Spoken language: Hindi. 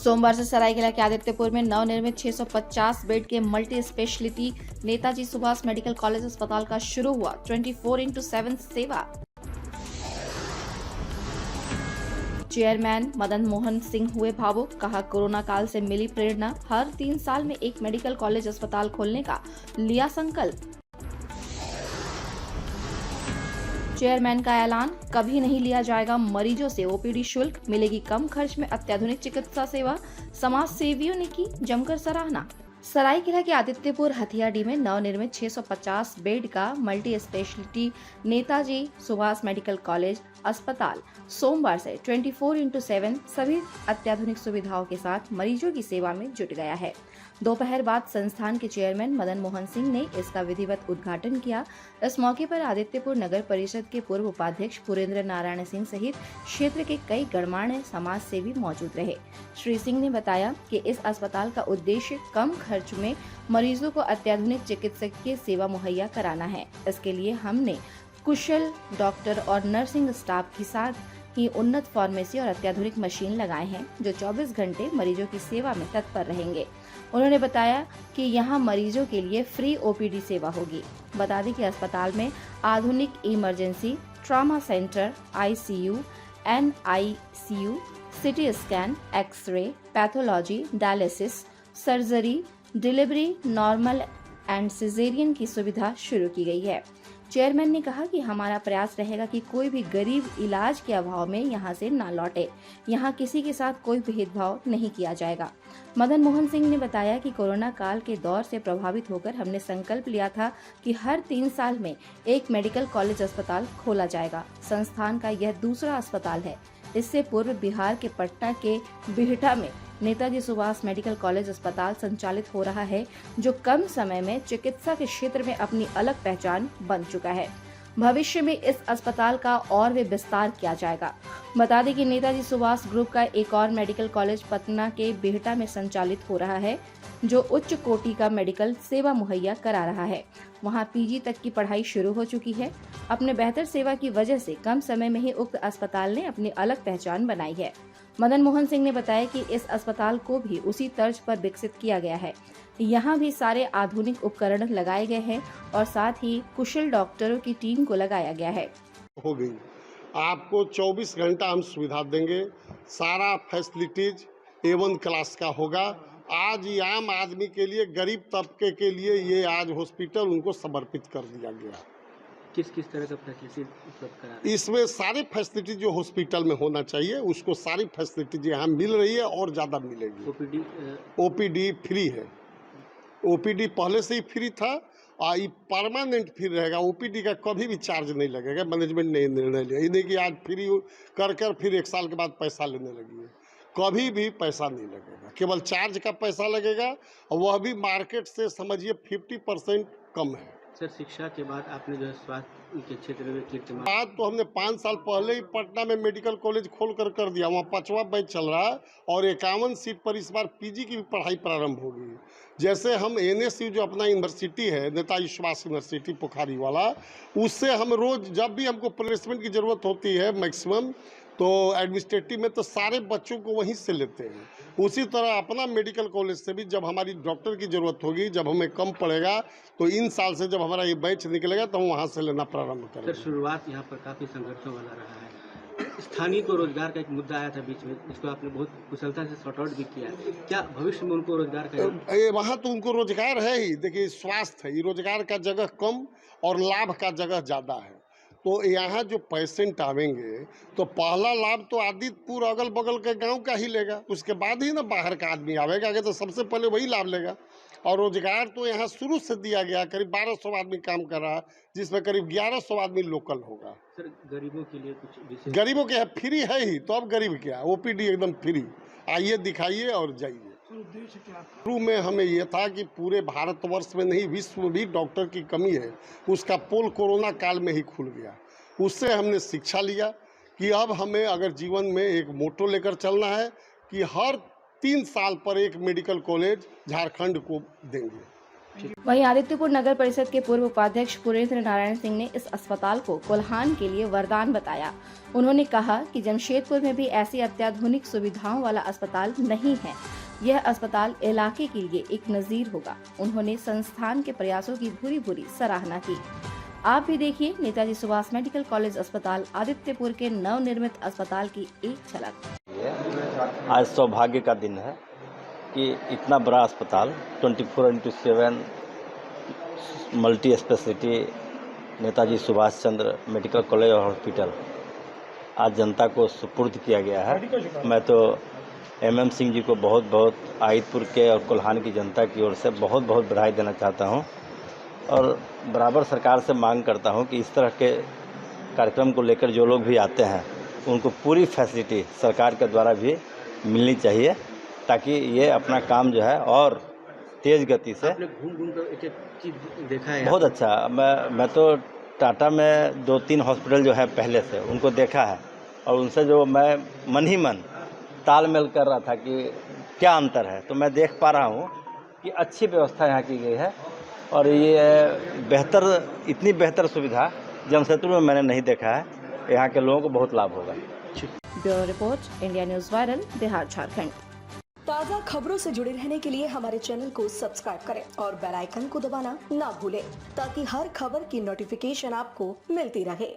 सोमवार से सरायकेला के आदित्यपुर में नवनिर्मित 650 बेड के multi speciality Netaji Subhash medical college अस्पताल का शुरू हुआ 24/7 सेवा। चेयरमैन मदन मोहन सिंह हुए भावुक, कहा कोरोना काल से मिली प्रेरणा, हर 3 साल में एक मेडिकल कॉलेज अस्पताल खोलने का लिया संकल्प। चेयरमैन का ऐलान, कभी नहीं लिया जाएगा मरीजों से ओपीडी शुल्क, मिलेगी कम खर्च में अत्याधुनिक चिकित्सा सेवा। समाज सेवियों ने की जमकर सराहना। सरायकेला के आदित्यपुर हथियाडी में नवनिर्मित 650 बेड का multi speciality Netaji Subhash medical college अस्पताल सोमवार से 24/7 सभी अत्याधुनिक सुविधाओं के साथ मरीजों की सेवा में जुट गया है। दोपहर बाद संस्थान के चेयरमैन मदन मोहन सिंह ने इसका विधिवत उद्घाटन किया। इस मौके पर आदित्यपुर नगर परिषद के पूर्व उपाध्यक्ष पुरेंद्र नारायण सिंह सहित क्षेत्र के कई गणमान्य समाज सेवी मौजूद रहे। श्री सिंह ने बताया कि इस अस्पताल का उद्देश्य कम खर्च में मरीजों को अत्याधुनिक चिकित्सकीय सेवा मुहैया कराना है। इसके लिए हमने कुशल डॉक्टर और नर्सिंग स्टाफ के साथ ही उन्नत फार्मेसी और अत्याधुनिक मशीन लगाए हैं, जो 24 घंटे मरीजों की सेवा में तत्पर रहेंगे। उन्होंने बताया कि यहां मरीजों के लिए फ्री ओपीडी सेवा होगी। बता दें कि अस्पताल में आधुनिक emergency, trauma centre, ICU, NICU, CT scan, X-ray, pathology, dialysis, surgery, delivery, normal and caesarean की सुविधा शुरू की गई है। चेयरमैन ने कहा कि हमारा प्रयास रहेगा कि कोई भी गरीब इलाज के अभाव में यहां से ना लौटे। यहां किसी के साथ कोई भेदभाव नहीं किया जाएगा। मदन मोहन सिंह ने बताया कि कोरोना काल के दौर से प्रभावित होकर हमने संकल्प लिया था कि हर 3 साल में एक मेडिकल कॉलेज अस्पताल खोला जाएगा। संस्थान का यह दूसरा अस्पताल है। इससे पूर्व बिहार के पटना के बिहटा में नेताजी सुभाष मेडिकल कॉलेज अस्पताल संचालित हो रहा है, जो कम समय में चिकित्सा के क्षेत्र में अपनी अलग पहचान बन चुका है। भविष्य में इस अस्पताल का और भी विस्तार किया जाएगा। बता दें कि नेताजी सुभाष ग्रुप का एक और मेडिकल कॉलेज पटना के बिहटा में संचालित हो रहा है, जो उच्च कोटि का मेडिकल सेवा मुहैया करा रहा है। वहां पीजी तक की पढ़ाई शुरू हो चुकी है। अपने बेहतर सेवा की वजह से कम समय में ही उक्त अस्पताल ने अपनी अलग पहचान बनाई है। मदन मोहन सिंह ने बताया कि इस अस्पताल को भी उसी तर्ज पर विकसित किया गया है। यहाँ भी सारे आधुनिक उपकरण लगाए गए हैं और साथ ही कुशल डॉक्टरों की टीम को लगाया गया है। हो गई, आपको 24 घंटा हम सुविधा देंगे। सारा फैसिलिटीज A1 क्लास का होगा। आज ये आम आदमी के लिए, गरीब तबके के लिए ये आज हॉस्पिटल उनको समर्पित कर दिया गया। किस तरह का फैसिलिटी उपलब्ध करा रहे हैं? इसमें सारी फैसिलिटी जो हॉस्पिटल में होना चाहिए, उसको सारी फैसिलिटी यहाँ मिल रही है और ज़्यादा मिलेगी। ओपीडी फ्री है। ओपीडी पहले से ही फ्री था और ये परमानेंट फ्री रहेगा। ओपीडी का कभी भी चार्ज नहीं लगेगा। मैनेजमेंट ने निर्णय लिया, ये नहीं कि आज फ्री कर फिर 1 साल के बाद पैसा लेने लगी है। कभी भी पैसा नहीं लगेगा, केवल चार्ज का पैसा लगेगा, और वह भी मार्केट से समझिए 50% कम है। सर, शिक्षा के बाद आपने जो है स्वास्थ्य के क्षेत्र में कीर्तिमान, आज तो हमने 5 साल पहले ही पटना में मेडिकल कॉलेज खोल कर दिया। वहाँ 5वां बैच चल रहा है और 51 सीट पर इस बार पीजी की भी पढ़ाई प्रारंभ होगी। जैसे हम NSU जो अपना यूनिवर्सिटी है, नेताजी सुभाष यूनिवर्सिटी पोखरी वाला, उससे हम रोज जब भी हमको प्लेसमेंट की जरूरत होती है मैक्सिमम, तो एडमिनिस्ट्रेटिव में तो सारे बच्चों को वहीं से लेते हैं। उसी तरह अपना मेडिकल कॉलेज से भी जब हमारी डॉक्टर की ज़रूरत होगी, जब हमें कम पड़ेगा, तो इन साल से जब हमारा ये बैच निकलेगा तो हम वहाँ से लेना प्रारंभ करेंगे। सर, शुरुआत यहाँ पर काफ़ी संघर्षों वाला रहा है। स्थानीय को रोजगार का एक मुद्दा आया था बीच में, जिसको आपने बहुत कुशलता से सॉर्ट आउट भी किया। क्या भविष्य में उनको रोजगार का? वहाँ तो उनको रोजगार है ही। देखिए, स्वास्थ्य है, रोजगार का जगह कम और लाभ का जगह ज़्यादा है। तो यहाँ जो पेशेंट आवेंगे तो पहला लाभ तो आदित्यपुर अगल बगल के गांव का ही लेगा, उसके बाद ही ना बाहर का आदमी आवेगा। आगे तो सबसे पहले वही लाभ लेगा। और रोजगार तो यहाँ शुरू से दिया गया, करीब 1200 आदमी काम कर रहा है, जिसमें करीब 1100 आदमी लोकल होगा। सर, गरीबों के लिए कुछ गरीबों के फ्री है ही, तो अब गरीब क्या, ओपीडी एकदम फ्री। आइए, दिखाइए और जाइए। शुरू में हमें यह था कि पूरे भारतवर्ष में नहीं, विश्व में भी डॉक्टर की कमी है। उसका पोल कोरोना काल में ही खुल गया। उससे हमने शिक्षा लिया कि अब हमें अगर जीवन में एक मोटो लेकर चलना है कि हर 3 साल पर एक मेडिकल कॉलेज झारखंड को देंगे। वहीं आदित्यपुर नगर परिषद के पूर्व उपाध्यक्ष पुरेंद्र नारायण सिंह ने इस अस्पताल को कोल्हान के लिए वरदान बताया। उन्होंने कहा कि जमशेदपुर में भी ऐसी अत्याधुनिक सुविधाओं वाला अस्पताल नहीं है। यह अस्पताल इलाके के लिए एक नजीर होगा। उन्होंने संस्थान के प्रयासों की भूरी भूरी सराहना की। आप भी देखिए नेताजी सुभाष मेडिकल कॉलेज अस्पताल आदित्यपुर के नवनिर्मित अस्पताल की एक झलक। आज सौभाग्य का दिन है कि इतना बड़ा अस्पताल 24/7 multi speciality Netaji Subhash Chandra medical college और हॉस्पिटल आज जनता को सुपुर्द किया गया है। मैं तो MM सिंह जी को बहुत बहुत आदितपुर के और कोल्हान की जनता की ओर से बहुत बहुत बधाई देना चाहता हूं और बराबर सरकार से मांग करता हूं कि इस तरह के कार्यक्रम को लेकर जो लोग भी आते हैं उनको पूरी फैसिलिटी सरकार के द्वारा भी मिलनी चाहिए ताकि ये अपना काम जो है और तेज़ गति से। आपने घूम कर एक चीज़ देखा है? बहुत अच्छा। मैं तो टाटा में 2-3 हॉस्पिटल जो है पहले से उनको देखा है और उनसे जो मैं मन ही मन तालमेल कर रहा था कि क्या अंतर है, तो मैं देख पा रहा हूँ कि अच्छी व्यवस्था यहाँ की गई है और ये इतनी बेहतर सुविधा जमशेदपुर में मैंने नहीं देखा है। यहाँ के लोगों को बहुत लाभ होगा। Bureau report, India news viral, Bihar Jharkhand. ताज़ा खबरों से जुड़े रहने के लिए हमारे चैनल को सब्सक्राइब करें और बेल आइकन को दबाना ना भूलें ताकि हर खबर की नोटिफिकेशन आपको मिलती रहे।